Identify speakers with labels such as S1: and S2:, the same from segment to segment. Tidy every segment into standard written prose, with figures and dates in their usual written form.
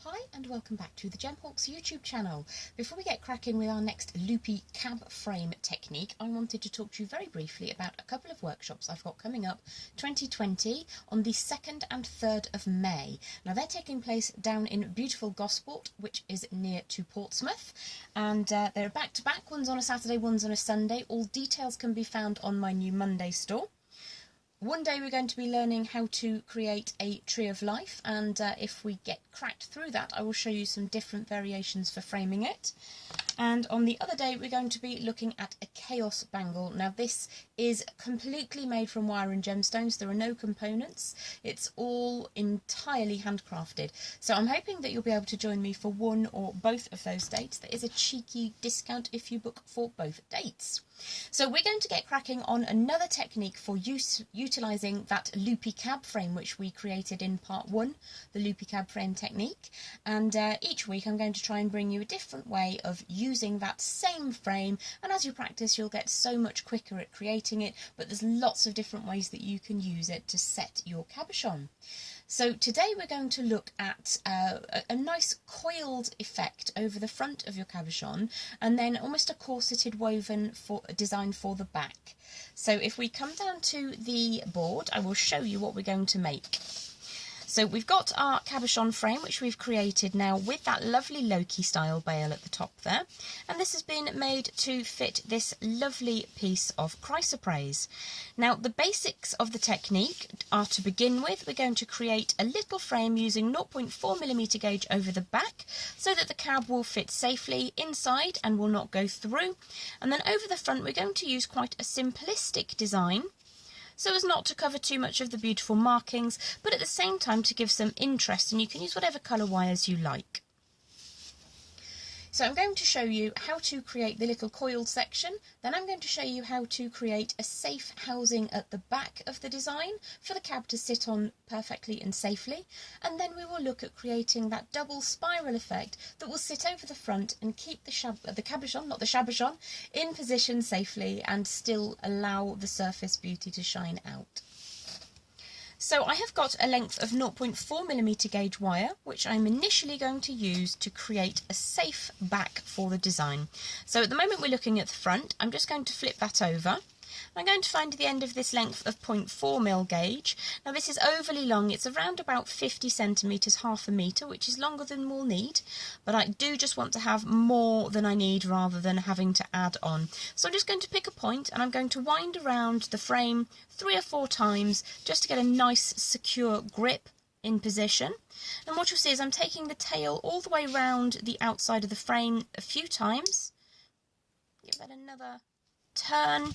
S1: Hi and welcome back to the Gemhawks YouTube channel. Before we get cracking with our next Loopy Cab Frame technique, I wanted to talk to you very briefly about a couple of workshops I've got coming up 2020 on the 2nd and 3rd of May. Now they're taking place down in beautiful Gosport, which is near to Portsmouth, and they're back to back, one's on a Saturday, one's on a Sunday. All details can be found on my new Monday store. One day we're going to be learning how to create a tree of life, and if we get cracked through that I will show you some different variations for framing it. And on the other day we're going to be looking at a chaos bangle. Now this is completely made from wire and gemstones, there are no components, it's all entirely handcrafted. So I'm hoping that you'll be able to join me for one or both of those dates. There is a cheeky discount if you book for both dates. So we're going to get cracking on another technique for utilising that Loopy Cab Frame which we created in part 1, the Loopy Cab Frame technique, and each week I'm going to try and bring you a different way of using that same frame, and as you practice you'll get so much quicker at creating it, but there's lots of different ways that you can use it to set your cabochon. So today we're going to look at a nice coiled effect over the front of your cabochon, and then almost a corseted woven design for the back. So if we come down to the board, I will show you what we're going to make. So we've got our cabochon frame which we've created now with that lovely Loki style bail at the top there, and this has been made to fit this lovely piece of chrysoprase. Now the basics of the technique are, to begin with, we're going to create a little frame using 0.4mm gauge over the back so that the cab will fit safely inside and will not go through, and then over the front we're going to use quite a simplistic design so as not to cover too much of the beautiful markings, but at the same time to give some interest, and you can use whatever colour wires you like. So I'm going to show you how to create the little coiled section, then I'm going to show you how to create a safe housing at the back of the design for the cab to sit on perfectly and safely, and then we will look at creating that double spiral effect that will sit over the front and keep the cabochon, in position safely and still allow the surface beauty to shine out. So I have got a length of 0.4mm gauge wire which I'm initially going to use to create a safe back for the design. So at the moment we're looking at the front, I'm just going to flip that over. I'm going to find the end of this length of 0.4mm gauge. Now this is overly long, it's around about 50 centimetres, half a metre, which is longer than we'll need, but I do just want to have more than I need rather than having to add on. So I'm just going to pick a point and I'm going to wind around the frame 3 or 4 times just to get a nice secure grip in position. And what you'll see is I'm taking the tail all the way around the outside of the frame a few times. Give that another turn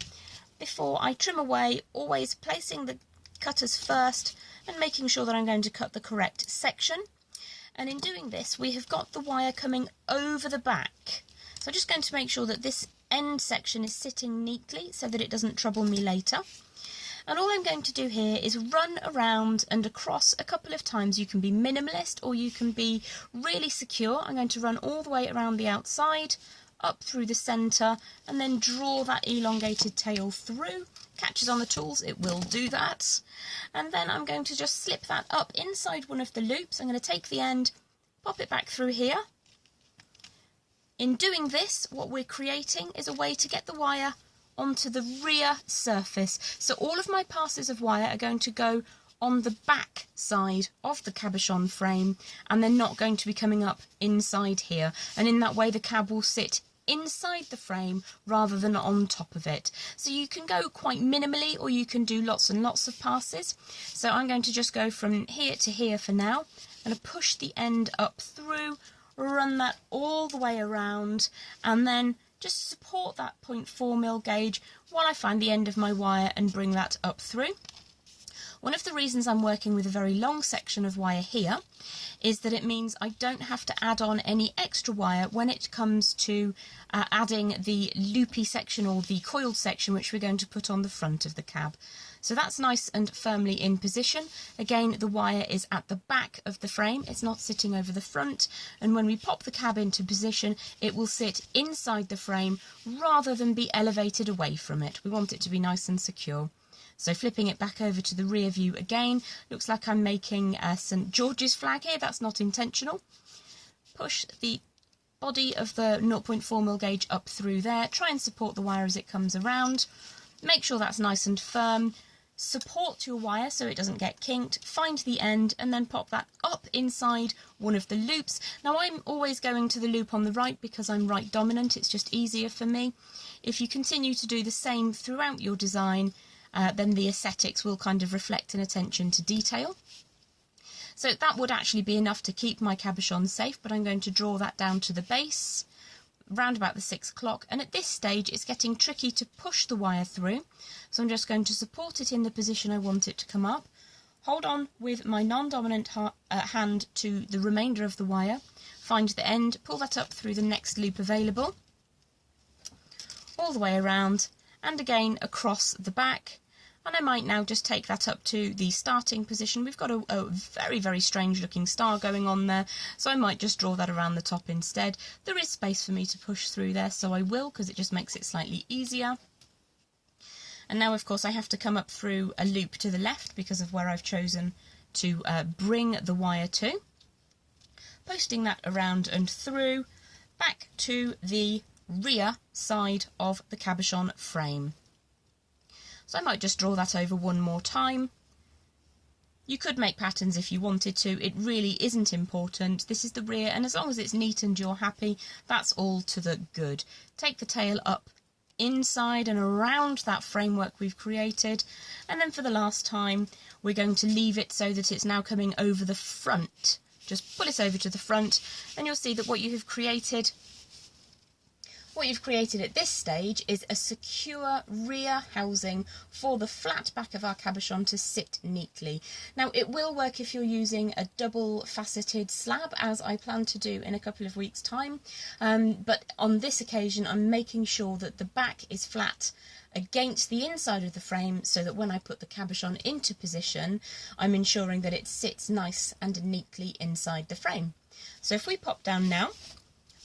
S1: before I trim away, always placing the cutters first and making sure that I'm going to cut the correct section. And in doing this we have got the wire coming over the back, so I'm just going to make sure that this end section is sitting neatly so that it doesn't trouble me later. And all I'm going to do here is run around and across a couple of times. You can be minimalist or you can be really secure. I'm going to run all the way around the outside, up through the centre, and then draw that elongated tail through. Catches on the tools, it will do that. And then I'm going to just slip that up inside one of the loops. I'm going to take the end, pop it back through here. In doing this, what we're creating is a way to get the wire onto the rear surface. So all of my passes of wire are going to go on the back side of the cabochon frame, and they're not going to be coming up inside here, and in that way the cab will sit inside the frame rather than on top of it. So you can go quite minimally or you can do lots and lots of passes. So I'm going to just go from here to here for now. I'm going to push the end up through, run that all the way around, and then just support that 0.4mm gauge while I find the end of my wire and bring that up through. One of the reasons I'm working with a very long section of wire here is that it means I don't have to add on any extra wire when it comes to adding the loopy section or the coiled section which we're going to put on the front of the cab. So that's nice and firmly in position. Again, the wire is at the back of the frame, it's not sitting over the front, and when we pop the cab into position it will sit inside the frame rather than be elevated away from it. We want it to be nice and secure. So flipping it back over to the rear view again, looks like I'm making St George's flag here. That's not intentional. Push the body of the 0.4mm gauge up through there, try and support the wire as it comes around, make sure that's nice and firm, support your wire so it doesn't get kinked, find the end and then pop that up inside one of the loops. Now I'm always going to the loop on the right because I'm right dominant, it's just easier for me. If you continue to do the same throughout your design, then the aesthetics will kind of reflect an attention to detail. So that would actually be enough to keep my cabochon safe, but I'm going to draw that down to the base, round about the 6 o'clock, and at this stage it's getting tricky to push the wire through, so I'm just going to support it in the position I want it to come up, hold on with my non-dominant hand to the remainder of the wire, find the end, pull that up through the next loop available, all the way around, and again across the back. And I might now just take that up to the starting position. We've got a very, very strange looking star going on there, so I might just draw that around the top instead. There is space for me to push through there, so I will, because it just makes it slightly easier. And now, of course, I have to come up through a loop to the left because of where I've chosen to bring the wire to. Posting that around and through, back to the rear side of the cabochon frame. So I might just draw that over one more time. You could make patterns if you wanted to, it really isn't important. This is the rear, and as long as it's neat and you're happy, that's all to the good. Take the tail up inside and around that framework we've created, and then for the last time we're going to leave it so that it's now coming over the front. Just pull it over to the front and you'll see that what you have created at this stage is a secure rear housing for the flat back of our cabochon to sit neatly. Now it will work if you're using a double faceted slab, as I plan to do in a couple of weeks' time, but on this occasion I'm making sure that the back is flat against the inside of the frame so that when I put the cabochon into position I'm ensuring that it sits nice and neatly inside the frame. So if we pop down now,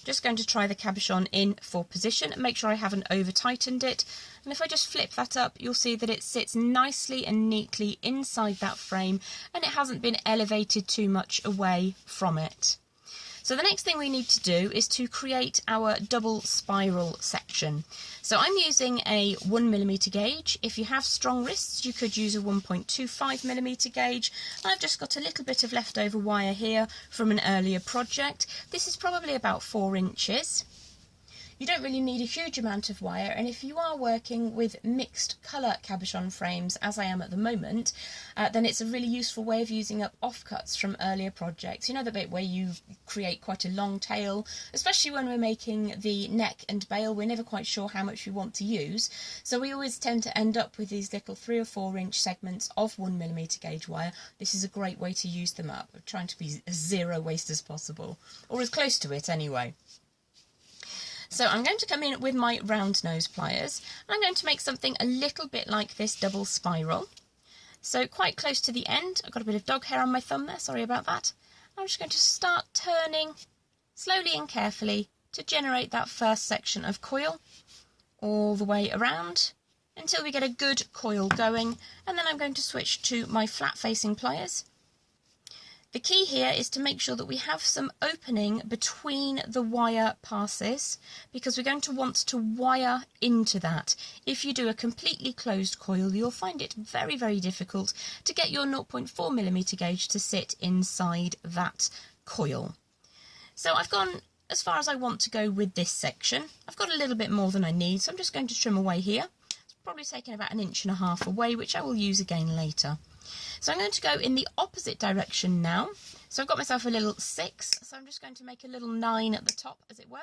S1: just going to try the cabochon in for position and make sure I haven't over tightened it, and if I just flip that up you'll see that it sits nicely and neatly inside that frame and it hasn't been elevated too much away from it. So the next thing we need to do is to create our double spiral section. So I'm using a 1mm gauge. If you have strong wrists you could use a 1.25mm gauge. I've just got a little bit of leftover wire here from an earlier project. This is probably about 4 inches. You don't really need a huge amount of wire, and if you are working with mixed colour cabochon frames, as I am at the moment, then it's a really useful way of using up offcuts from earlier projects. You know, the bit where you create quite a long tail, especially when we're making the neck and bail, we're never quite sure how much we want to use, so we always tend to end up with these little 3 or 4 inch segments of 1mm gauge wire. This is a great way to use them up. I'm trying to be as zero waste as possible, or as close to it anyway. So I'm going to come in with my round nose pliers and I'm going to make something a little bit like this double spiral. So quite close to the end, I've got a bit of dog hair on my thumb there, sorry about that. I'm just going to start turning slowly and carefully to generate that first section of coil all the way around until we get a good coil going, and then I'm going to switch to my flat facing pliers. The key here is to make sure that we have some opening between the wire passes because we're going to want to wire into that. If you do a completely closed coil, you'll find it very, very difficult to get your 0.4mm gauge to sit inside that coil. So I've gone as far as I want to go with this section. I've got a little bit more than I need, so I'm just going to trim away here. It's probably taken about 1.5 inches away, which I will use again later. So I'm going to go in the opposite direction now. So I've got myself a little 6, so I'm just going to make a little 9 at the top, as it were.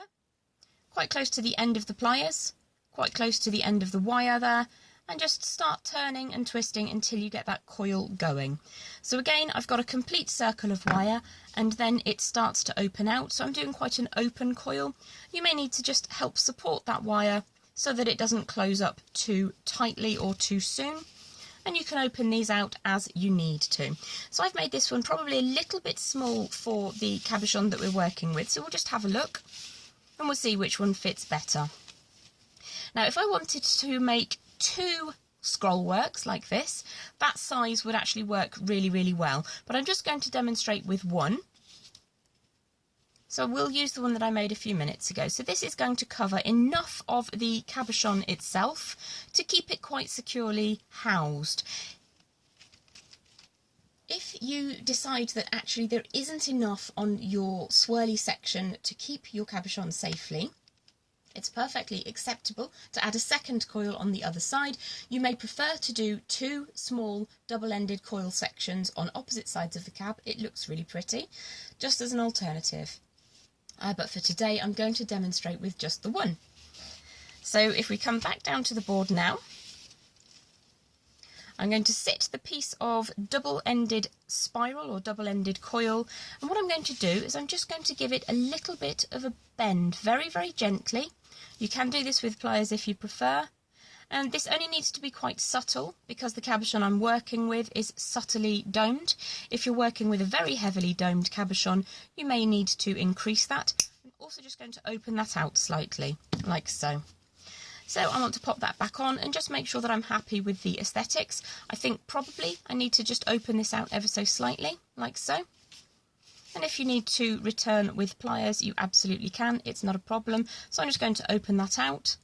S1: Quite close to the end of the pliers, quite close to the end of the wire there, and just start turning and twisting until you get that coil going. So again, I've got a complete circle of wire, and then it starts to open out, so I'm doing quite an open coil. You may need to just help support that wire so that it doesn't close up too tightly or too soon. And you can open these out as you need to. So I've made this one probably a little bit small for the cabochon that we're working with, so we'll just have a look and we'll see which one fits better. Now if I wanted to make 2 scroll works like this, that size would actually work really, really well. But I'm just going to demonstrate with one. So we'll use the one that I made a few minutes ago. So this is going to cover enough of the cabochon itself to keep it quite securely housed. If you decide that actually there isn't enough on your swirly section to keep your cabochon safely, it's perfectly acceptable to add a second coil on the other side. You may prefer to do two small double-ended coil sections on opposite sides of the cab. It looks really pretty, just as an alternative. But for today, I'm going to demonstrate with just the one. So if we come back down to the board now, I'm going to sit the piece of double-ended spiral or double-ended coil, and what I'm going to do is I'm just going to give it a little bit of a bend, very, very gently. You can do this with pliers if you prefer, and this only needs to be quite subtle because the cabochon I'm working with is subtly domed. If you're working with a very heavily domed cabochon, you may need to increase that. I'm also just going to open that out slightly, like so. So I want to pop that back on and just make sure that I'm happy with the aesthetics. I think probably I need to just open this out ever so slightly, like so. And if you need to return with pliers, you absolutely can. It's not a problem. So I'm just going to open that out.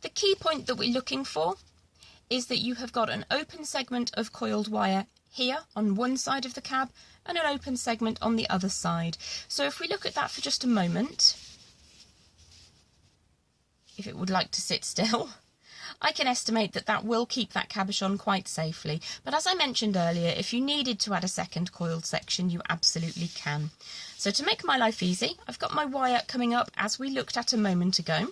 S1: The key point that we're looking for is that you have got an open segment of coiled wire here on one side of the cab and an open segment on the other side. So if we look at that for just a moment, if it would like to sit still, I can estimate that that will keep that cabochon quite safely. But as I mentioned earlier, if you needed to add a second coiled section, you absolutely can. So to make my life easy, I've got my wire coming up as we looked at a moment ago.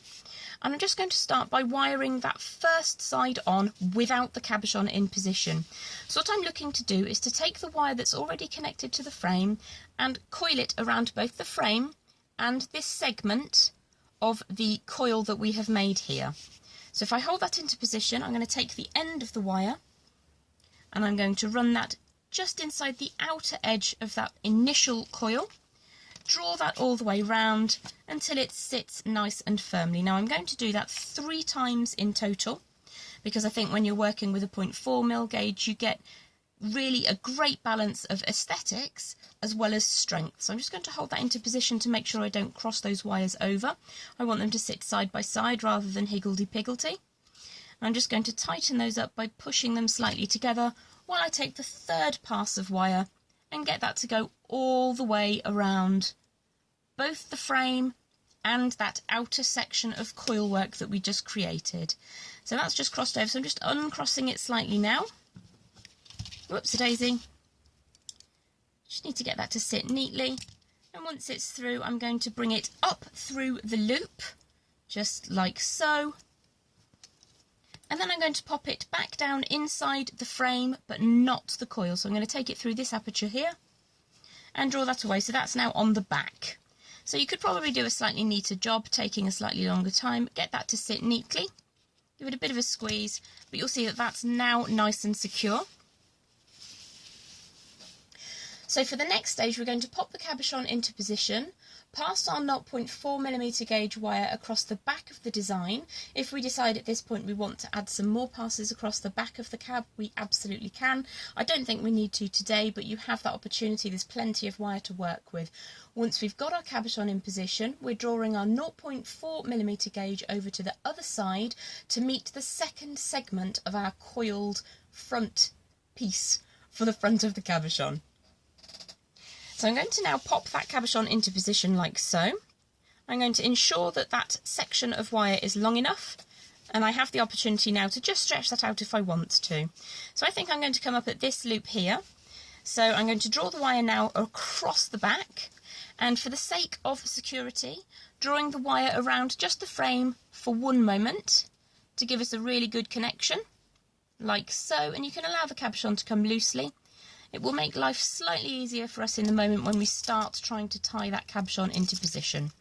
S1: And I'm just going to start by wiring that first side on without the cabochon in position. So what I'm looking to do is to take the wire that's already connected to the frame and coil it around both the frame and this segment of the coil that we have made here. So if I hold that into position, I'm going to take the end of the wire and I'm going to run that just inside the outer edge of that initial coil. Draw that all the way round until it sits nice and firmly. Now I'm going to do that 3 times in total because I think when you're working with a 0.4mm gauge you get really a great balance of aesthetics as well as strength. So I'm just going to hold that into position to make sure I don't cross those wires over. I want them to sit side by side rather than higgledy-piggledy. I'm just going to tighten those up by pushing them slightly together while I take the third pass of wire and get that to go all the way around both the frame and that outer section of coil work that we just created. So that's just crossed over, so I'm just uncrossing it slightly now. Whoops-a-daisy. Just need to get that to sit neatly, and once it's through I'm going to bring it up through the loop, just like so. And then I'm going to pop it back down inside the frame, but not the coil. So I'm going to take it through this aperture here and draw that away. So that's now on the back. So you could probably do a slightly neater job, taking a slightly longer time. Get that to sit neatly. Give it a bit of a squeeze, but you'll see that that's now nice and secure. So for the next stage, we're going to pop the cabochon into position, pass our 0.4mm gauge wire across the back of the design. If we decide at this point we want to add some more passes across the back of the cab, we absolutely can. I don't think we need to today, but you have that opportunity. There's plenty of wire to work with. Once we've got our cabochon in position, we're drawing our 0.4mm gauge over to the other side to meet the second segment of our coiled front piece for the front of the cabochon. So I'm going to now pop that cabochon into position like so. I'm going to ensure that that section of wire is long enough, and I have the opportunity now to just stretch that out if I want to. So I think I'm going to come up at this loop here. So I'm going to draw the wire now across the back, and for the sake of security, drawing the wire around just the frame for 1 moment to give us a really good connection, like so, and you can allow the cabochon to come loosely. It will make life slightly easier for us in the moment when we start trying to tie that cabochon into position.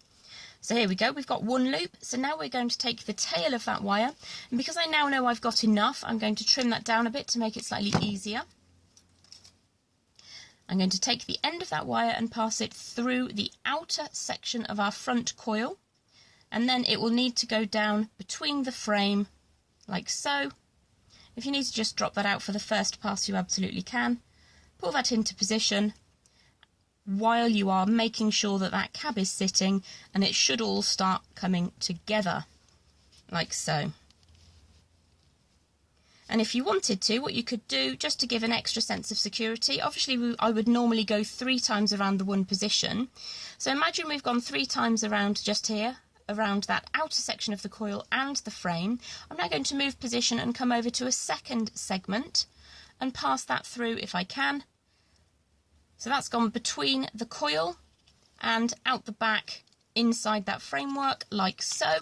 S1: So here we go, we've got 1 loop, so now we're going to take the tail of that wire, and because I now know I've got enough, I'm going to trim that down a bit to make it slightly easier. I'm going to take the end of that wire and pass it through the outer section of our front coil, and then it will need to go down between the frame, like so, If you need to just drop that out for the first pass, you absolutely can. Pull that into position while you are making sure that that cab is sitting, and it should all start coming together, like so. And if you wanted to, what you could do, just to give an extra sense of security, obviously I would normally go 3 times around the one position. So imagine we've gone 3 times around just here, around that outer section of the coil and the frame. I'm now going to move position and come over to a second segment and pass that through if I can. So that's gone between the coil and out the back inside that framework, like so.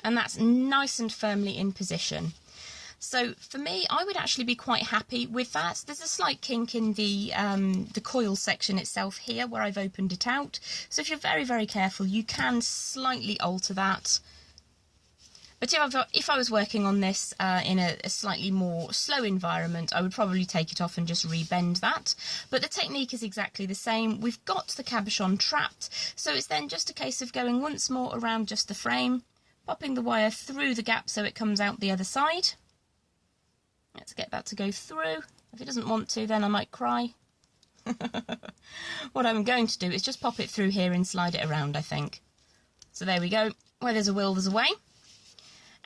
S1: And that's nice and firmly in position. So for me, I would actually be quite happy with that. There's a slight kink in the coil section itself here where I've opened it out. So if you're very, very careful, you can slightly alter that. But if I was working on this in a slightly more slow environment, I would probably take it off and just rebend that. But the technique is exactly the same. We've got the cabochon trapped, so it's then just a case of going once more around just the frame, popping the wire through the gap so it comes out the other side. Let's get that to go through. If it doesn't want to, then I might cry. What I'm going to do is just pop it through here and slide it around, I think. So there we go. Where there's a will, there's a way.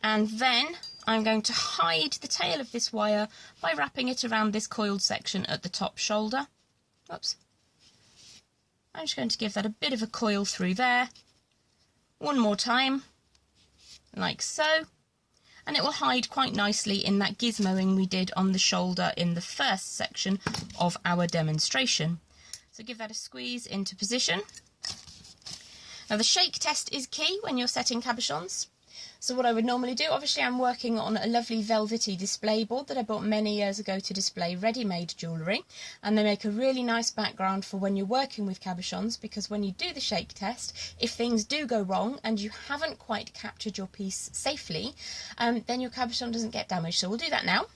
S1: And then I'm going to hide the tail of this wire by wrapping it around this coiled section at the top shoulder. Oops. I'm just going to give that a bit of a coil through there. One more time, like so. And it will hide quite nicely in that gizmoing we did on the shoulder in the first section of our demonstration. So give that a squeeze into position. Now the shake test is key when you're setting cabochons. So what I would normally do, obviously I'm working on a lovely velvety display board that I bought many years ago to display ready-made jewellery, and they make a really nice background for when you're working with cabochons, because when you do the shake test, if things do go wrong and you haven't quite captured your piece safely, then your cabochon doesn't get damaged. So we'll do that now.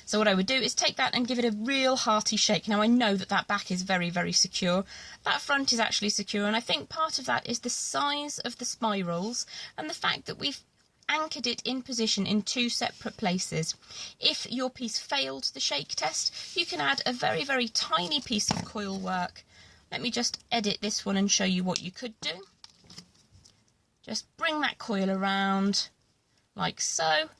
S1: So what I would do is take that and give it a real hearty shake. Now I know that that back is very, very secure. That front is actually secure, and I think part of that is the size of the spirals and the fact that we've anchored it in position in 2 separate places. If your piece failed the shake test, you can add a very, very tiny piece of coil work. Let me just edit this one and show you what you could do. Just bring that coil around like so.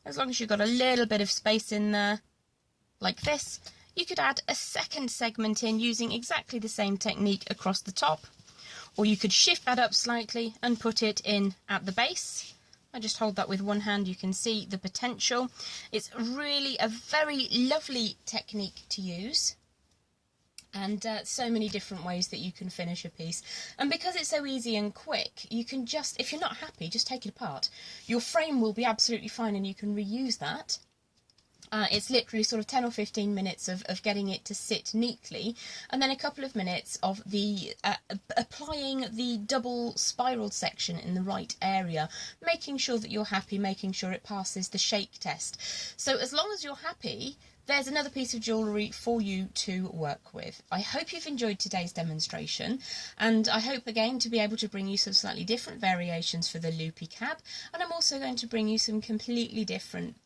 S1: As long as you've got a little bit of space in there, like this, you could add a second segment in using exactly the same technique across the top, or you could shift that up slightly and put it in at the base. I just hold that with one hand, you can see the potential. It's really a very lovely technique to use. And so many different ways that you can finish a piece. And because it's so easy and quick, you can just, if you're not happy, just take it apart. Your frame will be absolutely fine and you can reuse that. It's literally sort of 10 or 15 minutes of getting it to sit neatly, and then a couple of minutes of the applying the double spiraled section in the right area, making sure that you're happy, making sure it passes the shake test. So as long as you're happy, there's another piece of jewellery for you to work with. I hope you've enjoyed today's demonstration, and I hope again to be able to bring you some slightly different variations for the Loopy Cab, and I'm also going to bring you some completely different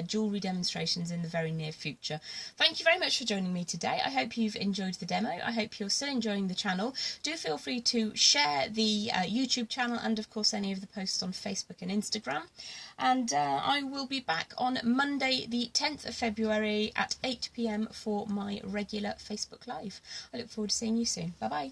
S1: jewellery demonstrations in the very near future. Thank you very much for joining me today. I hope you've enjoyed the demo. I hope you're still enjoying the channel. Do feel free to share the YouTube channel and of course any of the posts on Facebook and Instagram. And I will be back on Monday the 10th of February at 8 PM for my regular Facebook Live. I look forward to seeing you soon. Bye bye.